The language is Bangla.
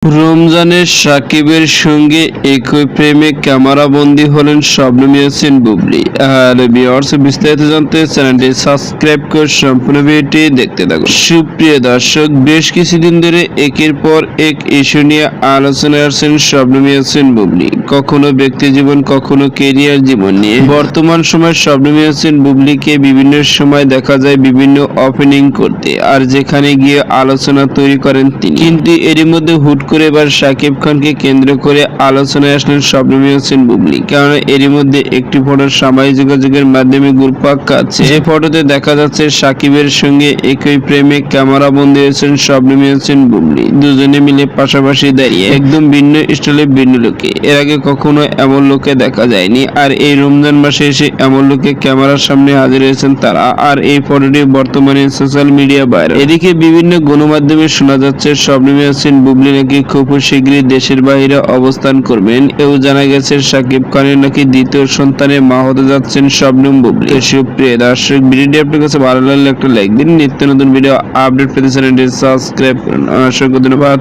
রমজানে সাকিবের সঙ্গে একই প্রেমে ক্যামেরাবন্দী হলেন শবনম ইয়াসমিন বুবলী। হ্যালো ভিউয়ার্স, বিস্তারিত জানতে চ্যানেলটি সাবস্ক্রাইব করে সম্পূর্ণ ভিডিওটি দেখতে থাকুন। সুপ্রিয় দর্শক, বেশ কিছুদিন ধরে একের পর এক ইস্যু নিয়ে আলোচনায় আসছেন শবনম ইয়াসমিন বুবলী। কখনো ব্যক্তি জীবন, কখনো কেরিয়ার জীবন নিয়ে। বর্তমান সময়ে শবনম ইয়াসমিন বুবলীকে বিভিন্ন সময় দেখা যায় বিভিন্ন ওপেনিং করতে, আর যেখানে গিয়ে আলোচনা তৈরি করেন তিনি। কিন্তু এরই মধ্যে হুট করে এবার শাকিব খানকে কেন্দ্র করে আলোচনায় আসলেন শবনম ইয়াসমিন বুবলী। কারণ এরই মধ্যে একটি ফটো সামাজিক যোগাযোগের মাধ্যমে ঘুরপাক খাচ্ছে। যে ফটোতে দেখা যাচ্ছে শাকিবের সঙ্গে একই প্রেমে ক্যামেরাবন্দী হয়েছেন শবনম ইয়াসমিন বুবলী। দুজনে মিলে পাশাপাশি দাঁড়িয়ে একদম ভিন্ন স্টাইলে, ভিন্ন লুকে। এর আগে কখনো এমন লোকে দেখা যায়নি, আর এই রমজান মাসে এসে এমন লোকে ক্যামেরার সামনে হাজির হয়েছেন তারা। আর এই ফটোটি বর্তমানে সোশ্যাল মিডিয়া ভাইরাল। এদিকে বিভিন্ন গণমাধ্যমে শোনা যাচ্ছে শবনম ইয়াসমিন বুবলী নাকি খুব শীঘ্রই দেশের বাইরে অবস্থান করবেন। এও জানা গেছে শাকিব খানের নাকি দ্বিতীয় সন্তানের মা হতে যাচ্ছেন শবনম বুবলী। সুপ্রিয় দর্শক, ভিডিওটি আপনার কাছে ভালো লাগলে একটা লাইক দিন। নিত্য নতুন ভিডিও আপডেট পেতে চ্যানেলটি সাবস্ক্রাইব করুন। অসংখ্য ধন্যবাদ।